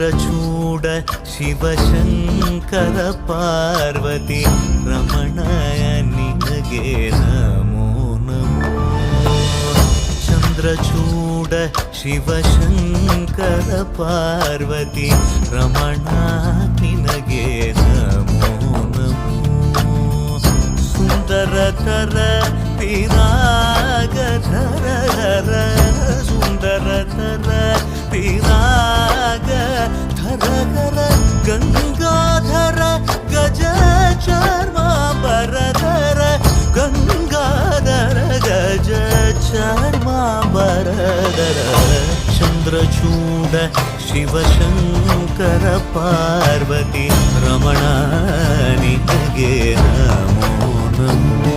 ಚಂದ್ರಚೂಡ ಶಿವಶಂಕರ ಪಾರ್ವತಿ ರಮಣಯ ನಿನಗೆ ನಮೋ ನಮೋ. ಚಂದ್ರಚೂಡ ಶಿವಶಂಕರ ಪಾರ್ವತಿ ರಮಣ ನಿನಗೆ ನಮೋ ನಮೋ. ಸುಂದರತರ ಪಿರಾಗಧರ ಸುಂದರತರ ಪಿರಾಗಧರ ಗಂಗಾಧರ ಗಜ ಚರ್ಮಾಂಬರಧರ ಗಂಗಾಧರ ಗಜ ಚರ್ಮಾಂಬರಧರ. ಚಂದ್ರಚೂಡ ಶಿವಶಂಕರ ಪಾರ್ವತಿ ರಮಣ ನಿನಗೆ ನಮೋ ನಮೋ.